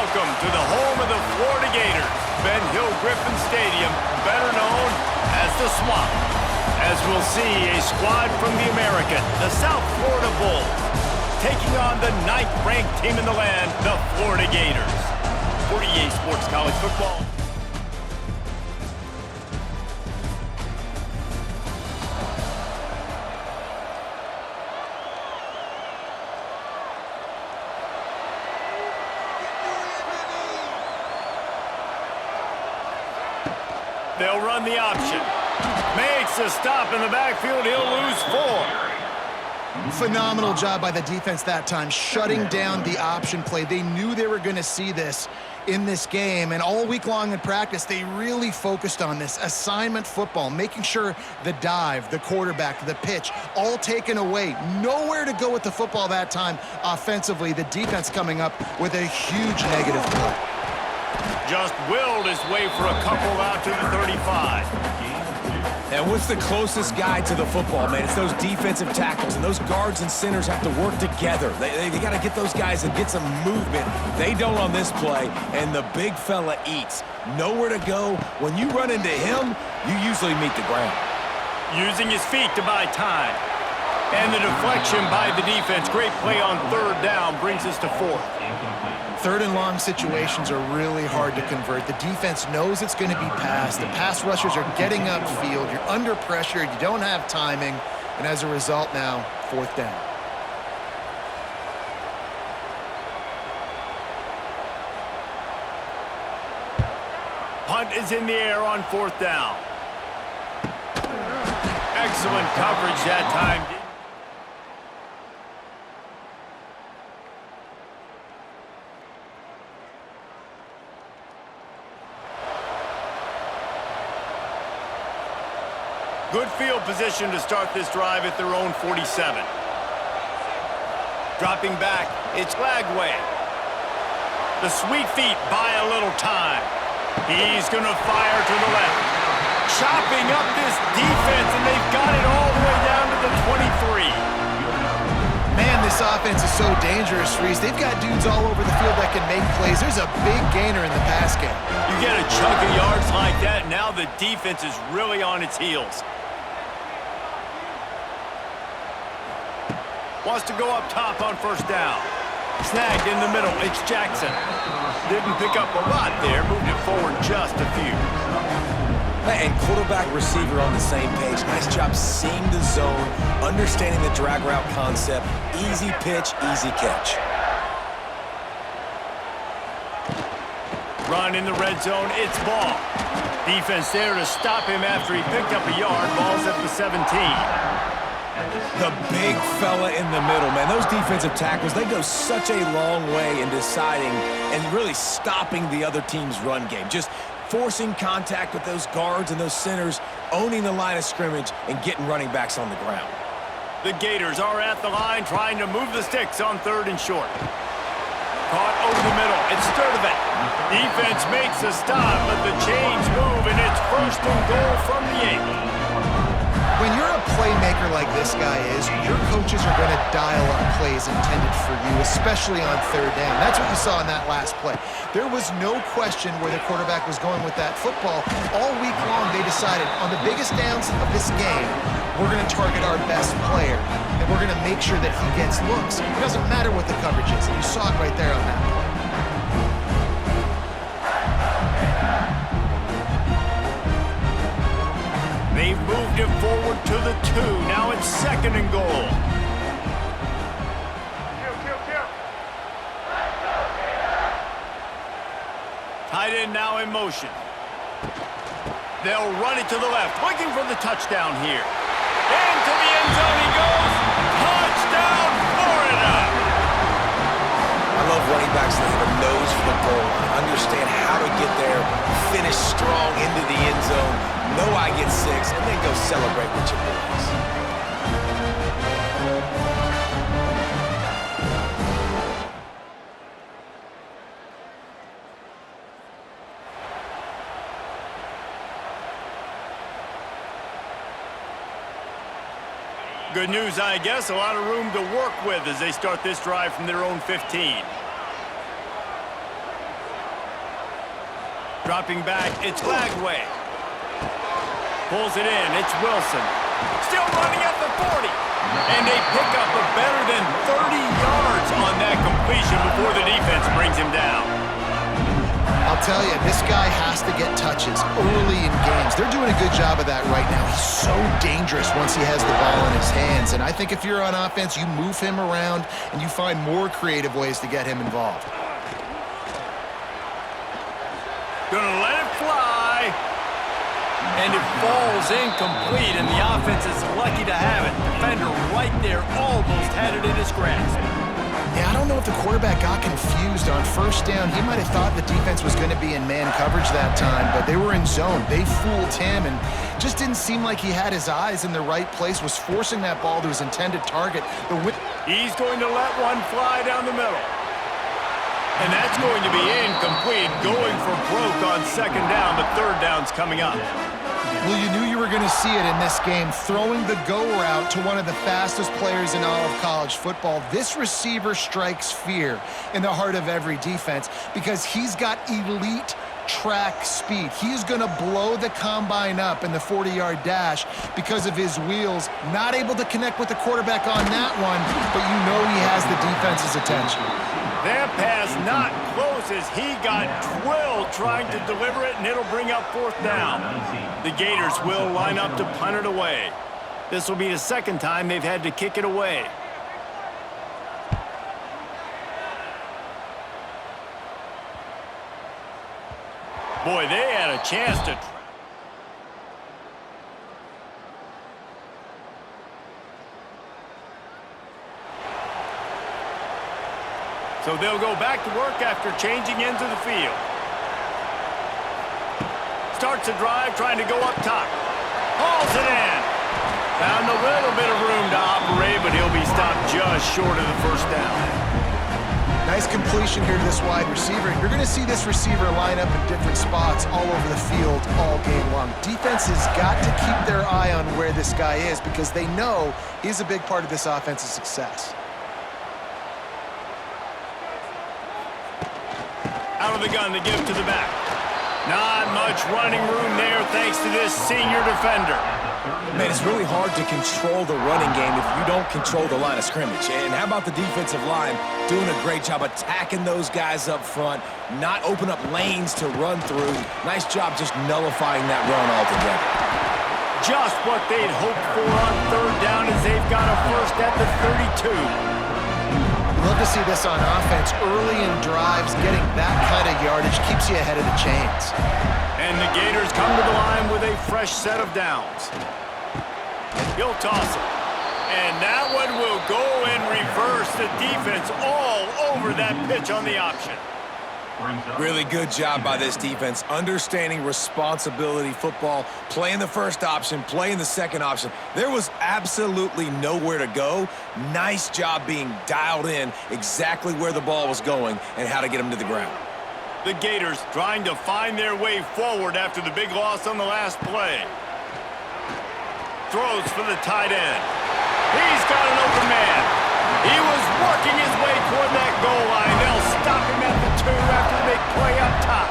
welcome to the home of the Florida Gators, Ben Hill Griffin Stadium, better known as the Swamp. As we'll see, a squad from the American, the South Florida Bulls, taking on the 9th-ranked team in the land, the Florida Gators. 48 Sports College Football. They'll run the option. Makes a stop in the backfield. He'll lose 4. Phenomenal job by the defense that time, shutting down the option play. They knew they were going to see this in this game, and all week long in practice, they really focused on this assignment football, making sure the dive, the quarterback, the pitch, all taken away. Nowhere to go with the football that time offensively. The defense coming up with a huge negative play. Just willed his way for a couple out to the 35. And what's the closest guy to the football, man? It's those defensive tackles, and those guards and centers have to work together. They got to get those guys and get some movement. They don't on this play, and the big fella eats. Nowhere to go. When you run into him, you usually meet the ground. Using his feet to buy time. And the deflection by the defense. Great play on 3rd down brings us to 4th. 3rd and long situations are really hard to convert. The defense knows it's going to be passed. The pass rushers are getting upfield. You're under pressure. You don't have timing. And as a result now, 4th down. Punt is in the air on 4th down. Excellent coverage that time. Good field position to start this drive at their own 47. Dropping back, it's Lagway. The sweet feet buy a little time. He's going to fire to the left. Chopping up this defense, and they've got it all the way down to the 23. Man, this offense is so dangerous, Reese. They've got dudes all over the field that can make plays. There's a big gainer in the pass game. You get a chunk of yards like that, now the defense is really on its heels. Wants to go up top on 1st down. Snagged in the middle, it's Jackson. Didn't pick up a lot there, moved it forward just a few. And quarterback, receiver on the same page. Nice job seeing the zone, understanding the drag route concept. Easy pitch, easy catch. Run in the red zone, it's Ball. Defense there to stop him after he picked up a yard. Ball's at the 17. The big fella in the middle, man. Those defensive tackles, they go such a long way in deciding and really stopping the other team's run game. Just forcing contact with those guards and those centers, owning the line of scrimmage, and getting running backs on the ground. The Gators are at the line trying to move the sticks on 3rd and short. Caught over the middle. It's Sturdivant. Defense makes a stop, but the chains move, and it's 1st and goal from the 8. When you're a playmaker like this guy is, your coaches are going to dial up plays intended for you, especially on 3rd down. That's what you saw in that last play. There was no question where the quarterback was going with that football. All week long, they decided on the biggest downs of this game, we're going to target our best player, and we're going to make sure that he gets looks. It doesn't matter what the coverage is, and you saw it right there on that play. They've moved it forward to the 2. Now it's 2nd and goal. Tight end now in motion. They'll run it to the left, looking for the touchdown here. Into the end zone he goes. Touchdown, Florida! I love running backs that have a nose for the goal, understand how to get there, finish strong into the end zone, know I get 6, and then go celebrate with your boys. Good news, I guess. A lot of room to work with as they start this drive from their own 15. Dropping back, it's Lagway. Pulls it in, it's Wilson. Still running at the 40. And they pick up a better than 30 yards on that completion before the defense brings him down. I'll tell you, this guy has to get touches early in games. They're doing a good job of that right now. He's so dangerous once he has the ball in his hands. And I think if you're on offense, you move him around and you find more creative ways to get him involved. Gonna let it fly. And it falls incomplete, and the offense is lucky to have it. Defender right there almost had it in his grasp. Yeah, I don't know if the quarterback got confused on first down. He might have thought the defense was going to be in man coverage that time, but they were in zone. They fooled him and just didn't seem like he had his eyes in the right place, was forcing that ball to his intended target. He's going to let one fly down the middle. And that's going to be incomplete, going for broke on second down, but third down's coming up. Well, you knew you were going to see it in this game, throwing the go route to one of the fastest players in all of college football. This receiver strikes fear in the heart of every defense because he's got elite track speed. He's going to blow the combine up in the 40-yard dash because of his wheels. Not able to connect with the quarterback on that one, but you know he has the defense's attention. That pass not close as he got drilled trying to deliver it, and it'll bring up fourth down. The Gators will line up to punt it away. This will be the second time they've had to kick it away. Boy, they had a chance to... So they'll go back to work after changing into the field. Starts the drive, trying to go up top. Hauls it in. Found a little bit of room to operate, but he'll be stopped just short of the first down. Nice completion here to this wide receiver. You're going to see this receiver line up in different spots all over the field all game long. Defense has got to keep their eye on where this guy is because they know he's a big part of this offense's success. Out of the gun, they give it to the back. Not much running room there thanks to this senior defender. Man, it's really hard to control the running game if you don't control the line of scrimmage. And how about the defensive line doing a great job attacking those guys up front, not open up lanes to run through. Nice job just nullifying that run altogether. Just what they'd hoped for on third down as they've got a first at the 32. Love to see this on offense. Early in drives, getting that kind of yardage keeps you ahead of the chains. And the Gators come to the line with a fresh set of downs. He'll toss it. And that one will go and reverse. The defense all over that pitch on the option. Really good job by this defense, understanding responsibility football, playing the first option, playing the second option. There was absolutely nowhere to go. Nice job being dialed in exactly where the ball was going and how to get him to the ground. The Gators trying to find their way forward after the big loss on the last play. Throws for the tight end. He's got an open man. He was working his way toward that goal line. They'll stop him at the 2 after the big play up top.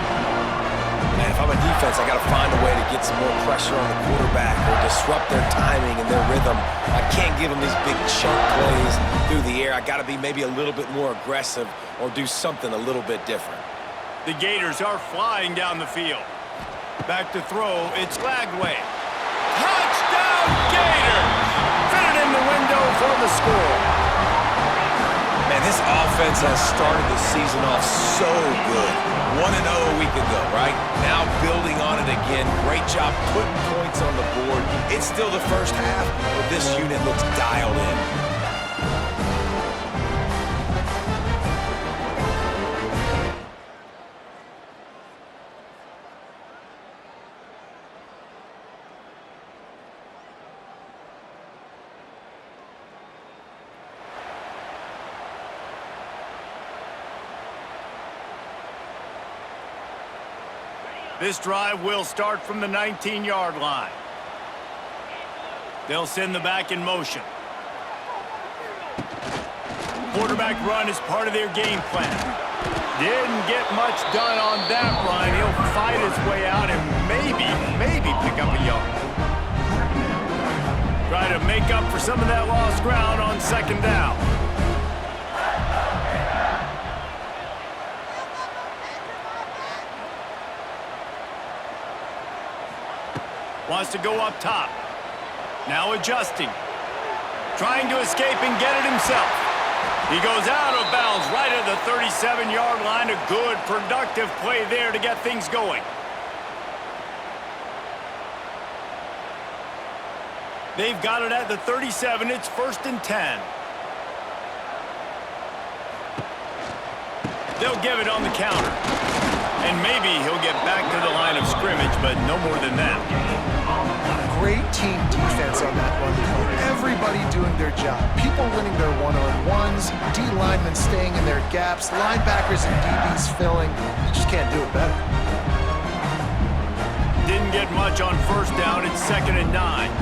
Man, if I'm a defense, I got to find a way to get some more pressure on the quarterback or disrupt their timing and their rhythm. I can't give them these big chunk plays through the air. I got to be maybe a little bit more aggressive or do something a little bit different. The Gators are flying down the field. Back to throw, it's Lagway. Touchdown Gators! Fit it in the window for the score. Man, this offense has started the season off so good. 1-0 a week ago, right? Now building on it again. Great job putting points on the board. It's still the first half, but this unit looks dialed in. This drive will start from the 19-yard line. They'll send the back in motion. Quarterback run is part of their game plan. Didn't get much done on that run. He'll fight his way out and maybe pick up a yard. Try to make up for some of that lost ground on second down. Wants to go up top. Now adjusting. Trying to escape and get it himself. He goes out of bounds right at the 37-yard line. A good, productive play there to get things going. They've got it at the 37. It's 1st and 10. They'll give it on the counter. And maybe he'll get back to the line of scrimmage, but no more than that. Great team defense on that run play. Everybody doing their job. People winning their one-on-ones, D linemen staying in their gaps, linebackers and DBs filling. You just can't do it better. Didn't get much on 1st down. It's 2nd and 9.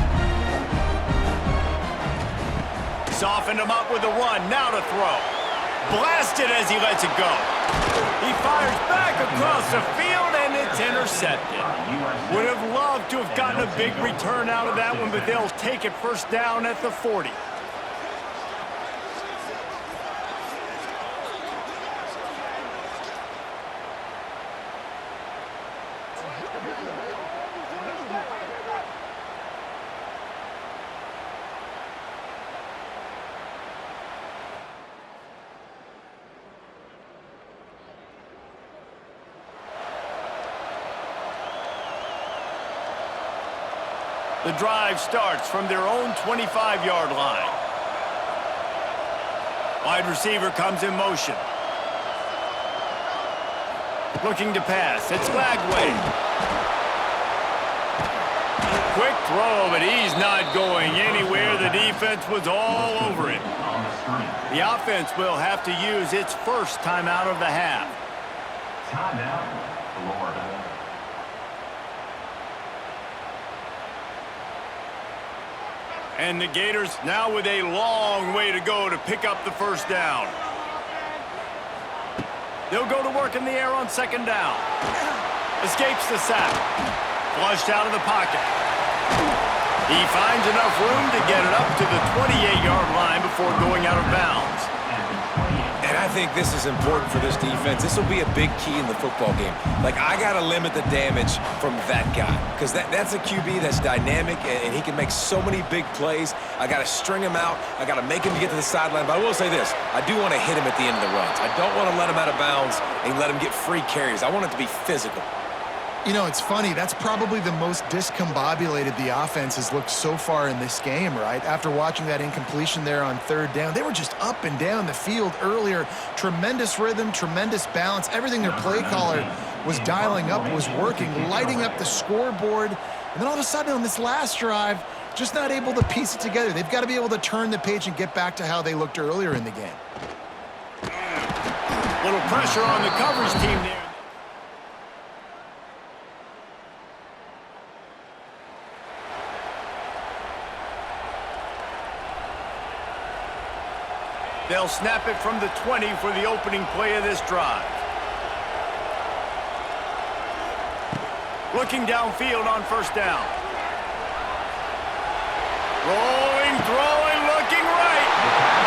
Softened him up with a run. Now to throw. Blasted as he lets it go. He fires back across the field, and it's intercepted. Would have loved to have gotten a big return out of that one, but they'll take it 1st down at the 40. The drive starts from their own 25-yard line. Wide receiver comes in motion. Looking to pass. It's Lagway. Quick throw, but he's not going anywhere. The defense was all over it. The offense will have to use its first timeout of the half. Timeout, Florida. And the Gators now with a long way to go to pick up the 1st down. They'll go to work in the air on 2nd down. Escapes the sack. Flushed out of the pocket. He finds enough room to get it up to the 28-yard line before going out of bounds. And I think this is important for this defense. This will be a big key in the football game. Like, I got to limit the damage from that guy because that's a QB that's dynamic, and he can make so many big plays. I got to string him out. I got to make him get to the sideline. But I will say this. I do want to hit him at the end of the runs. I don't want to let him out of bounds and let him get free carries. I want it to be physical. You know, it's funny. That's probably the most discombobulated the offense has looked so far in this game, right? After watching that incompletion there on 3rd down, they were just up and down the field earlier. Tremendous rhythm, tremendous balance. Everything their play caller was dialing up was working, lighting up the scoreboard. And then all of a sudden on this last drive, just not able to piece it together. They've got to be able to turn the page and get back to how they looked earlier in the game. Little pressure on the coverage team there. They'll snap it from the 20 for the opening play of this drive. Looking downfield on 1st down. Rolling, throwing, looking right.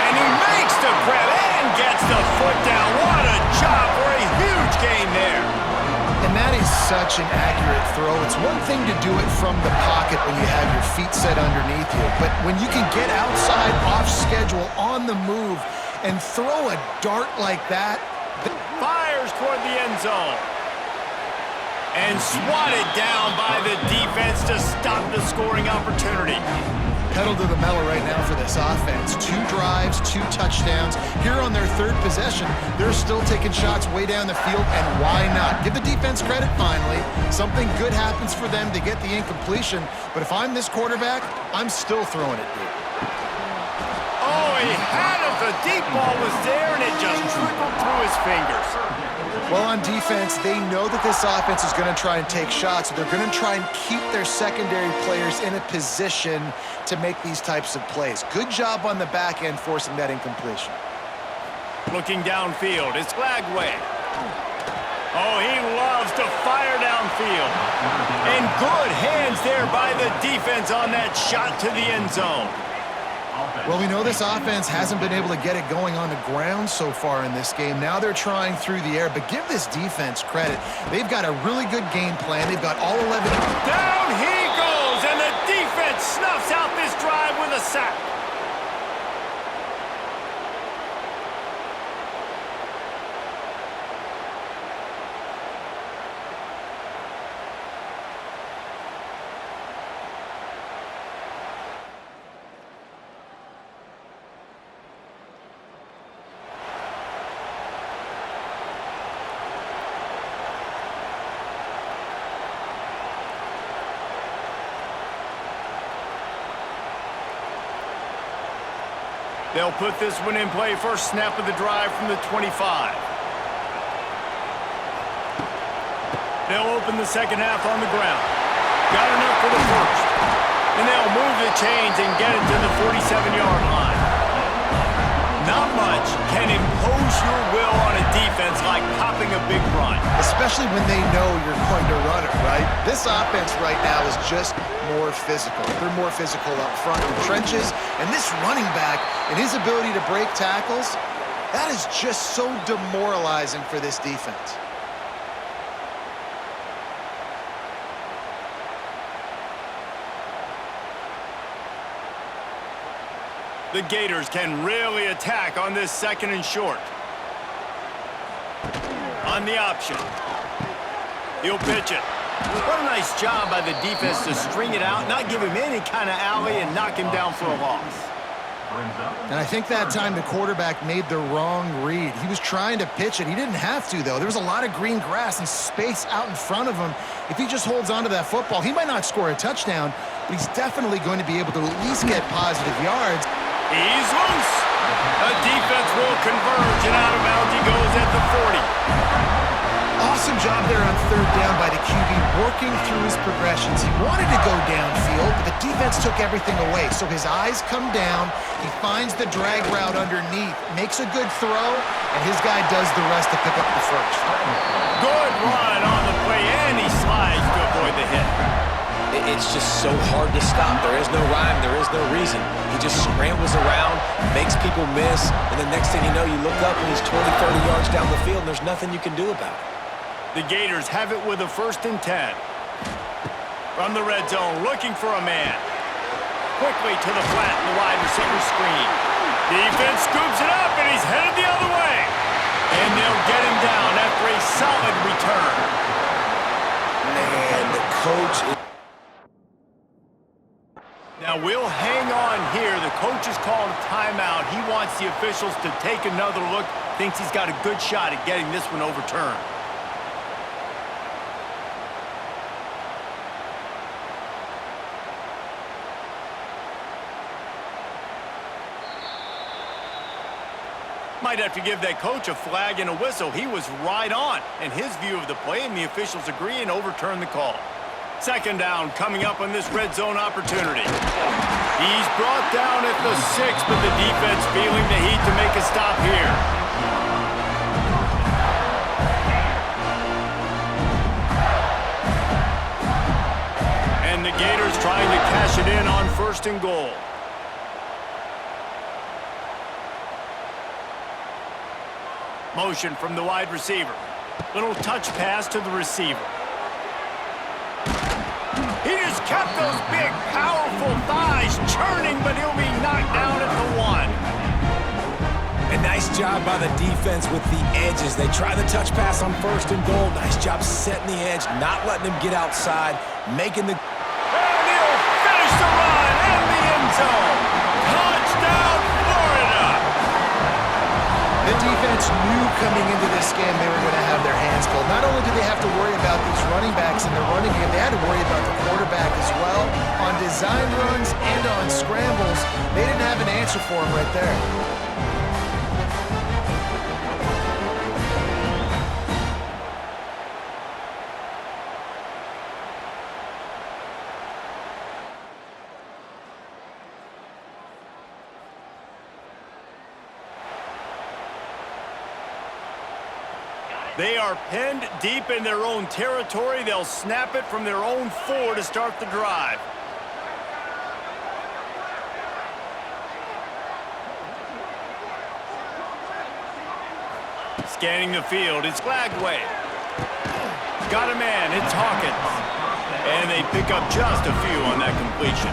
And he makes the grab and gets the foot down. What a job for a huge gain there. And that is such an accurate throw. It's one thing to do it from the pocket when you have your feet set underneath you, but when you can get outside, off schedule, on the move, and throw a dart like that. Fires toward the end zone. And swatted down by the defense to stop the scoring opportunity. Pedal to the metal right now for this offense. 2 drives, 2 touchdowns. Here on their 3rd possession, they're still taking shots way down the field, and why not? Give the defense credit finally. Something good happens for them. They get the incompletion, but if I'm this quarterback, I'm still throwing it deep. Oh, he had it. The deep ball was there, and it just trickled through his fingers. Well, on defense, they know that this offense is going to try and take shots. So they're going to try and keep their secondary players in a position to make these types of plays. Good job on the back end forcing that incompletion. Looking downfield, it's Flagway. Oh, he loves to fire downfield. And good hands there by the defense on that shot to the end zone. Well, we know this offense hasn't been able to get it going on the ground so far in this game. Now they're trying through the air, but give this defense credit. They've got a really good game plan. They've got all 11. Down he goes, and the defense snuffs out this drive with a sack. They'll put this one in play. First snap of the drive from the 25. They'll open the second half on the ground. Got enough for the first. And they'll move the chains and get it to the 47-yard line. Not much can impose your will on a defense like popping a big run. Especially when they know you're going to run it, right? This offense right now is just more physical. They're more physical up front in the trenches. And this running back and his ability to break tackles, that is just so demoralizing for this defense. The Gators can really attack on this second and short. On the option. He'll pitch it. What a nice job by the defense to string it out, not give him any kind of alley, and knock him down for a loss. And I think that time the quarterback made the wrong read. He was trying to pitch it. He didn't have to, though. There was a lot of green grass and space out in front of him. If he just holds onto that football, he might not score a touchdown, but he's definitely going to be able to at least get positive yards. He's loose. The defense will converge, and out of bounds he goes at the 40. Awesome job there on third down by the QB, working through his progressions. He wanted to go downfield, but the defense took everything away. So his eyes come down, he finds the drag route underneath, makes a good throw, and his guy does the rest to pick up the first. Good run on the play, and he slides to avoid the hit. It's just so hard to stop. There is no rhyme. There is no reason. He just scrambles around, makes people miss, and the next thing you know, you look up and he's 20, 30 yards down the field, and there's nothing you can do about it. The Gators have it with a 1st and 10. From the red zone, looking for a man. Quickly to the flat in the wide receiver screen. Defense scoops it up, and he's headed the other way. And they'll get him down after a solid return. Man, the coach... Now we'll hang on here. The coach has called a timeout. He wants the officials to take another look. Thinks he's got a good shot at getting this one overturned. Might have to give that coach a flag and a whistle. He was right on in his view of the play, and the officials agree and overturn the call. Second down coming up on this red zone opportunity. He's brought down at the 6, but the defense feeling the heat to make a stop here. And the Gators trying to cash it in on 1st and goal. Motion from the wide receiver. Little touch pass to the receiver. He just kept those big, powerful thighs churning, but he'll be knocked down at the 1. A nice job by the defense with the edges. They try the touch pass on 1st and goal. Nice job setting the edge, not letting him get outside, making the... And he'll finish the run in the end zone. Touchdown, Florida! The defense knew coming into this game they were going to have their hands full. Not only did they have to worry about these running backs in the running game, they had to worry about the quarterback as well. On design runs and on scrambles, they didn't have an answer for him right there. They are pinned deep in their own territory. They'll snap it from their own 4 to start the drive. Scanning the field, it's Glagway. Got a man, it's Hawkins. And they pick up just a few on that completion.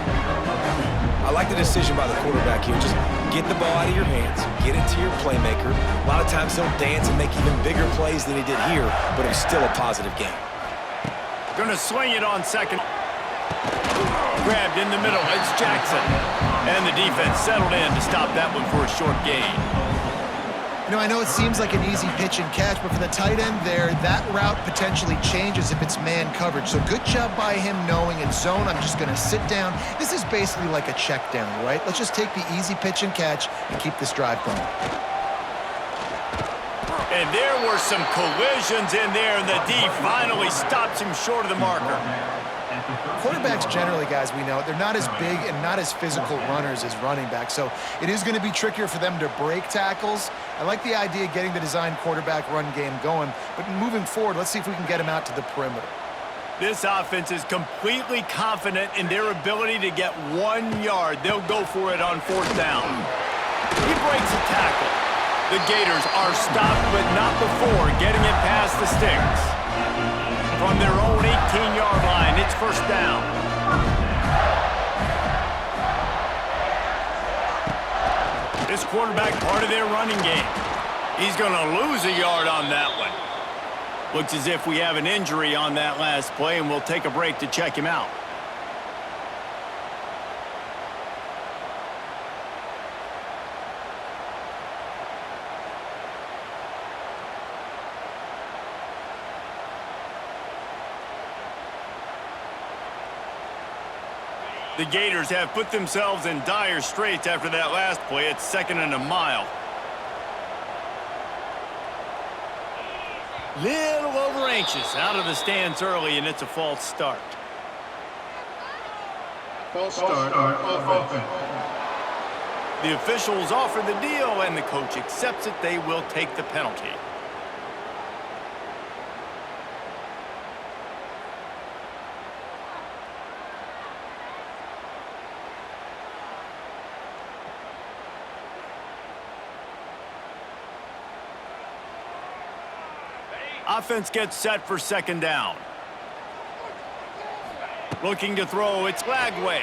I like the decision by the quarterback here. Just get the ball out of your hands, get it to your playmaker. A lot of times he'll dance and make even bigger plays than he did here, but it was still a positive game. Gonna swing it on second. Grabbed in the middle, it's Jackson. And the defense settled in to stop that one for a short gain. You know, I know it seems like an easy pitch and catch, but for the tight end there, that route potentially changes if it's man coverage. So good job by him knowing in zone, I'm just going to sit down. This is basically like a check down, right? Let's just take the easy pitch and catch and keep this drive going. And there were some collisions in there, and the D finally stops him short of the marker. Quarterbacks generally, guys, we know, they're not as big and not as physical runners as running backs, so it is going to be trickier for them to break tackles. I like the idea of getting the design quarterback run game going, but moving forward, let's see if we can get him out to the perimeter. This offense is completely confident in their ability to get 1 yard. They'll go for it on 4th down. He breaks a tackle. The Gators are stopped, but not before getting it past the sticks. From their own 18-yard line, it's 1st down. This quarterback part of their running game. He's going to lose a yard on that one. Looks as if we have an injury on that last play, and we'll take a break to check him out. The Gators have put themselves in dire straits after that last play. It's 2nd and a mile. Little over anxious out of the stands early, and it's a false start. False start offense. The officials offer the deal, and the coach accepts it. They will take the penalty. Offense gets set for 2nd down. Looking to throw, it's Glagway.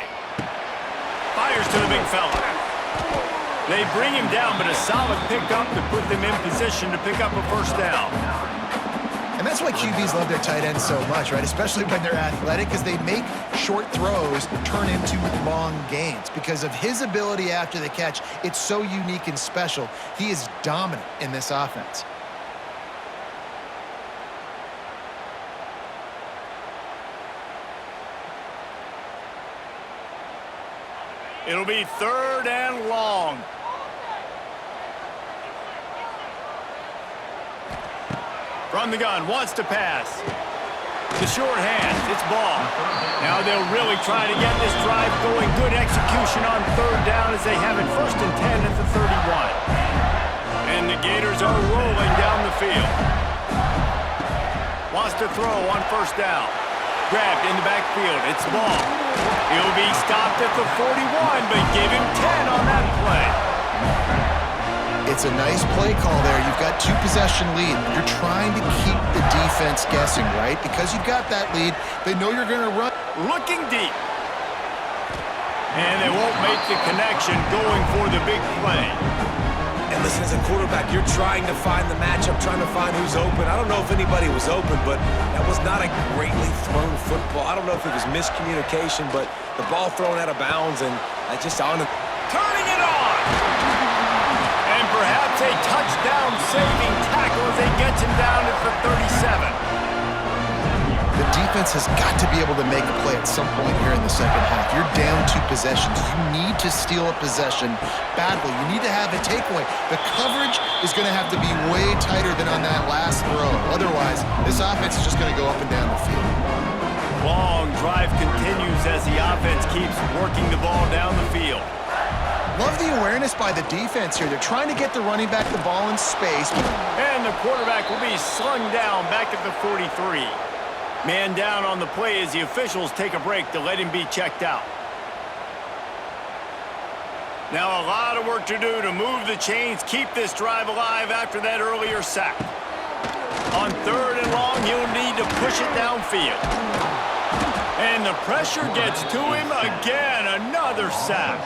Fires to the big fella. They bring him down, but a solid pickup to put them in position to pick up a 1st down. And that's why QBs love their tight ends so much, right? Especially when they're athletic, because they make short throws turn into long gains. Because of his ability after the catch, it's so unique and special. He is dominant in this offense. It'll be 3rd and long. From the gun, wants to pass. The short hands, it's ball. Now they'll really try to get this drive going. Good execution on 3rd down as they have it 1st and 10 at the 31. And the Gators are rolling down the field. Wants to throw on 1st down. Grabbed in the backfield, it's ball. He'll be stopped at the 41, but give him 10 on that play. It's a nice play call there. You've got 2-possession lead. You're trying to keep the defense guessing, right? Because you've got that lead, they know you're going to run. Looking deep. And they won't make the connection going for the big play. And listen, as a quarterback, you're trying to find the matchup, trying to find who's open. I don't know if anybody was open, but that was not a greatly thrown football. I don't know if it was miscommunication, but the ball thrown out of bounds, and I just on it. Turning it on! And perhaps a touchdown-saving tackle as they get him down at the 37. The defense has got to be able to make a play at some point here in the 2nd half. You're down 2 possessions. You need to steal a possession badly. You need to have a takeaway. The coverage is going to have to be way tighter than on that last throw. Otherwise, this offense is just going to go up and down the field. Long drive continues as the offense keeps working the ball down the field. Love the awareness by the defense here. They're trying to get the running back the ball in space. And the quarterback will be slung down back at the 43. Man down on the play as the officials take a break to let him be checked out. Now a lot of work to do to move the chains, keep this drive alive after that earlier sack. On 3rd and long, he'll need to push it downfield. And the pressure gets to him again, another sack.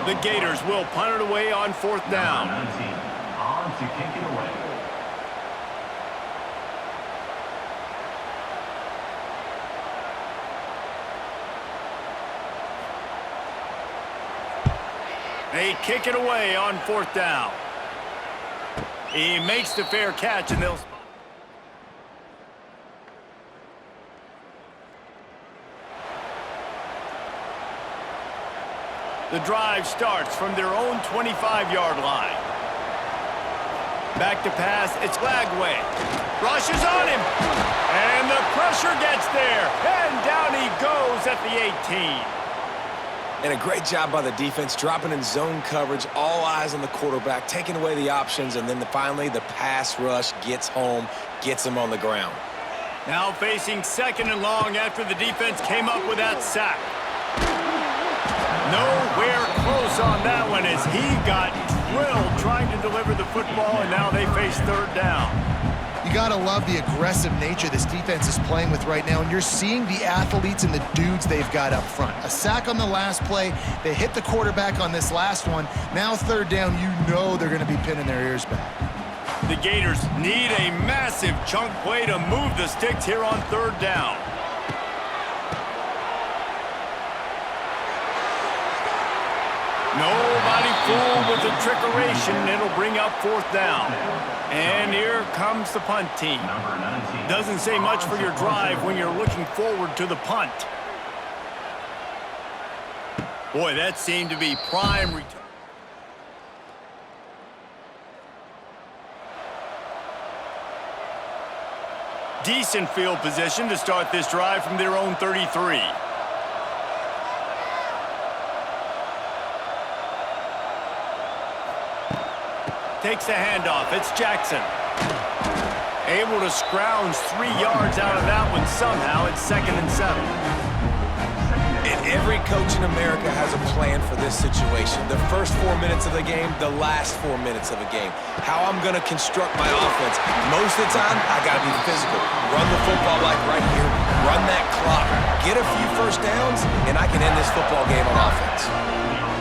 The Gators will punt it away on 4th down. On to kick it away. They kick it away on 4th down. He makes the fair catch, and they'll... The drive starts from their own 25-yard line. Back to pass, it's Lagway. Rushes on him, and the pressure gets there, and down he goes at the 18. And a great job by the defense, dropping in zone coverage, all eyes on the quarterback, taking away the options, and then finally the pass rush gets home, gets him on the ground. Now facing 2nd and long after the defense came up with that sack. Nowhere close on that one as he got drilled trying to deliver the football, and now they face 3rd down. You got to love the aggressive nature this defense is playing with right now, and you're seeing the athletes and the dudes they've got up front. A sack on the last play. They hit the quarterback on this last one. Now 3rd down, you know they're going to be pinning their ears back. The Gators need a massive chunk play to move the sticks here on 3rd down. Nobody fooled with the trickeration. It'll bring up 4th down. And here comes the punt team. Doesn't say much for your drive when you're looking forward to the punt. Boy, that seemed to be prime return. Decent field position to start this drive from their own 33. Takes the handoff. It's Jackson. Able to scrounge 3 yards out of that one somehow. It's 2nd and 7. And every coach in America has a plan for this situation. The first 4 minutes of the game, the last 4 minutes of a game. How I'm going to construct my offense. Most of the time, I got to be physical. Run the football like right here. Run that clock. Get a few first downs, and I can end this football game on offense.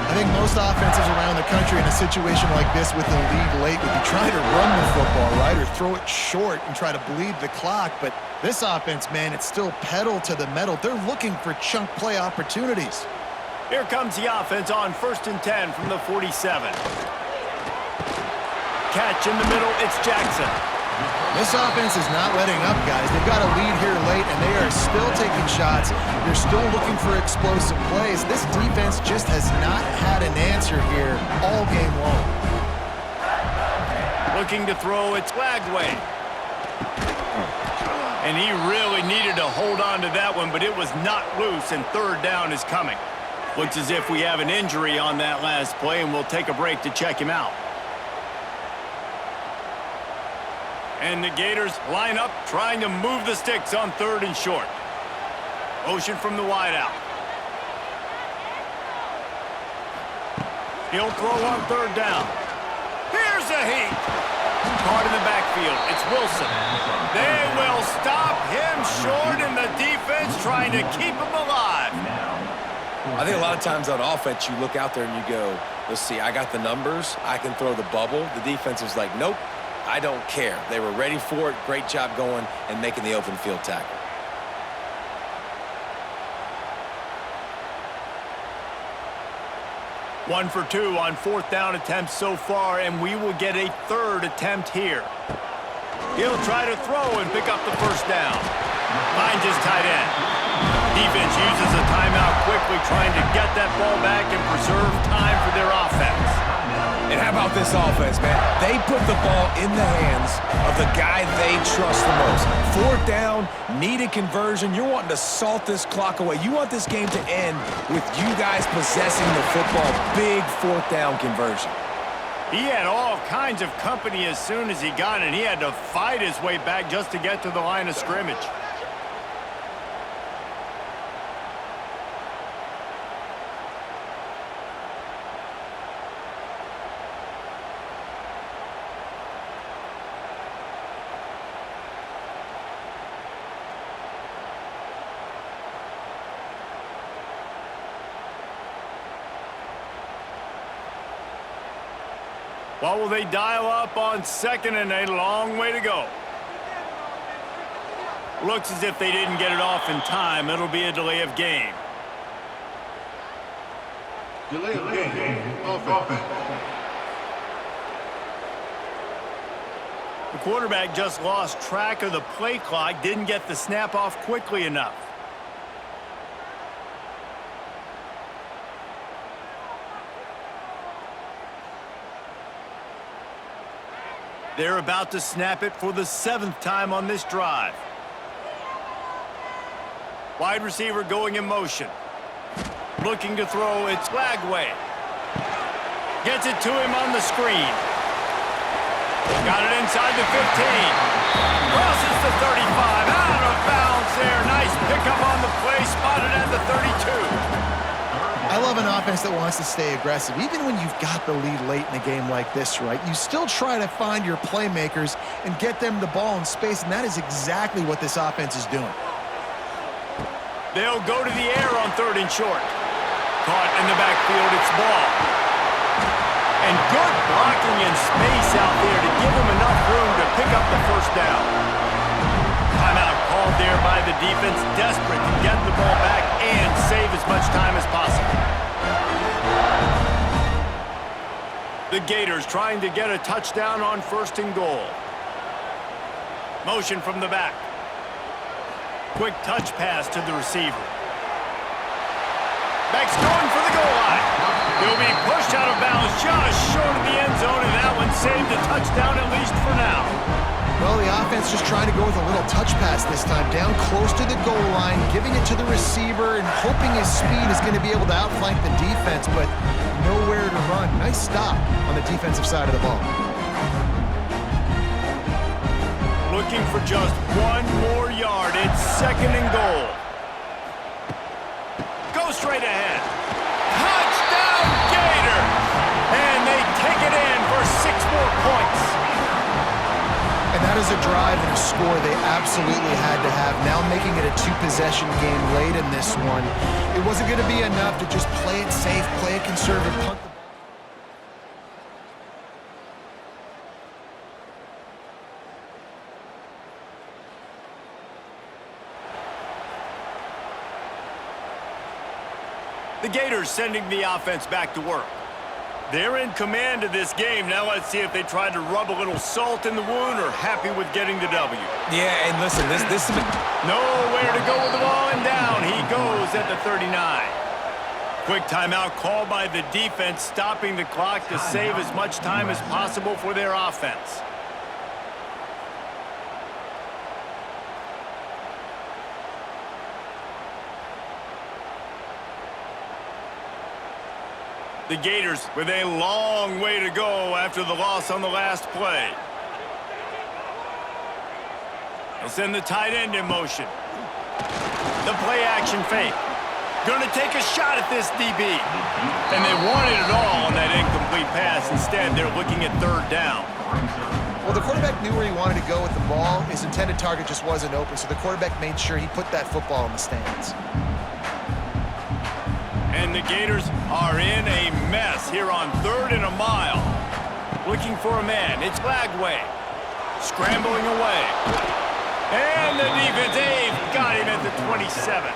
I think most offenses around the country in a situation like this with the lead late would be trying to run the football, right, or throw it short and try to bleed the clock. But this offense, man, it's still pedal to the metal. They're looking for chunk play opportunities. Here comes the offense on 1st and 10 from the 47. Catch in the middle, it's Jackson. This offense is not letting up, guys. They've got a lead here late, and they are still taking shots. They're still looking for explosive plays. This defense just has not had an answer here all game long. Looking to throw, it's Lagway. And he really needed to hold on to that one, but it was not loose, and 3rd down is coming. Looks as if we have an injury on that last play, and we'll take a break to check him out. And the Gators line up, trying to move the sticks on 3rd and short. Motion from the wideout. He'll throw on 3rd down. Here's a heat. Caught in the backfield. It's Wilson. They will stop him short, and the defense trying to keep him alive. I think a lot of times on offense, you look out there and you go, let's see, I got the numbers. I can throw the bubble. The defense is like, nope. I don't care. They were ready for it. Great job going and making the open field tackle. One for 2 on 4th down attempts so far, and we will get a 3rd attempt here. He'll try to throw and pick up the 1st down. Finds his tight end. Defense uses a timeout quickly, trying to get that ball back and preserve time for their offense. And how about about this offense, man. They put the ball in the hands of the guy they trust the most. Fourth down, needed conversion. You're wanting to salt this clock away. You want this game to end with you guys possessing the football. Big fourth down conversion. He had all kinds of company as soon as he got it. He had to fight his way back just to get to the line of scrimmage. What will they dial up on second and a long way to go? Looks as if they didn't get it off in time. It'll be a delay of game. Delay of game. Offense. The quarterback just lost track of the play clock, didn't get the snap off quickly enough. They're about to snap it for the 7th time on this drive. Wide receiver going in motion. Looking to throw, it's Lagway. Gets it to him on the screen. Got it inside the 15. Crosses the 35. Out of bounds there. Nice pickup on the play. Spotted at the 32. I love an offense that wants to stay aggressive. Even when you've got the lead late in a game like this, right, you still try to find your playmakers and get them the ball in space, and that is exactly what this offense is doing. They'll go to the air on 3rd and short. Caught in the backfield, it's ball. And good blocking in space out there to give him enough room to pick up the first down. Timeout called there by the defense, desperate to get the ball back and save as much time as possible. The Gators trying to get a touchdown on 1st and goal. Motion from the back. Quick touch pass to the receiver. Back's going for the goal line. He'll be pushed out of bounds just short of the end zone, and that one saved a touchdown at least for now. Well, the offense just trying to go with a little touch pass this time, down close to the goal line, giving it to the receiver and hoping his speed is going to be able to outflank the defense, but nowhere to run. Nice stop on the defensive side of the ball. Looking for just one more yard. It's 2nd and goal. Go straight ahead. Touchdown, Gators! And they take it in for 6 more points. And that is a drive and a score they absolutely had to have. Now making it a 2-possession game late in this one. It wasn't going to be enough to just play it safe, play it conservative, punt the ball. The Gators sending the offense back to work. They're in command of this game. Now let's see if they try to rub a little salt in the wound or happy with getting the W. Yeah, and listen, this is nowhere to go with the ball, and down he goes at the 39. Quick timeout called by the defense, stopping the clock to save as much time as possible for their offense. The Gators with a long way to go after the loss on the last play. They'll send the tight end in motion. The play action fake. Going to take a shot at this DB. And they wanted it all on that incomplete pass. Instead, they're looking at 3rd down. Well, the quarterback knew where he wanted to go with the ball. His intended target just wasn't open, so the quarterback made sure he put that football in the stands. And the Gators are in a mess here on 3rd and a mile. Looking for a man. It's Lagway. Scrambling away. And the defense, they've got him at the 27.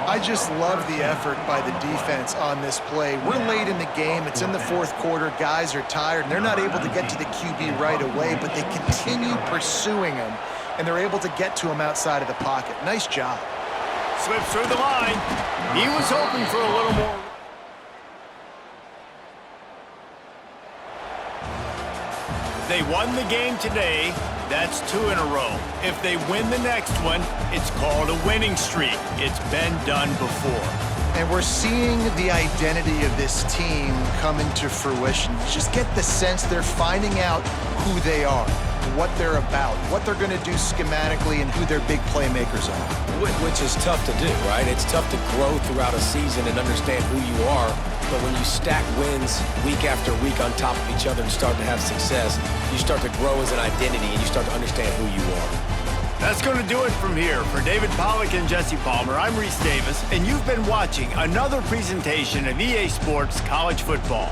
I just love the effort by the defense on this play. We're late in the game. It's in the 4th quarter. Guys are tired, and they're not able to get to the QB right away, but they continue pursuing him, and they're able to get to him outside of the pocket. Nice job. Slips through the line. He was hoping for a little more. They won the game today. That's 2 in a row. If they win the next one, it's called a winning streak. It's been done before. And we're seeing the identity of this team come into fruition. You just get the sense they're finding out who they are, what they're about, what they're going to do schematically, and who their big playmakers are. Which is tough to do, right? It's tough to grow throughout a season and understand who you are. But when you stack wins week after week on top of each other and start to have success, you start to grow as an identity and you start to understand who you are. That's going to do it from here. For David Pollack and Jesse Palmer, I'm Reese Davis, and you've been watching another presentation of EA Sports College Football.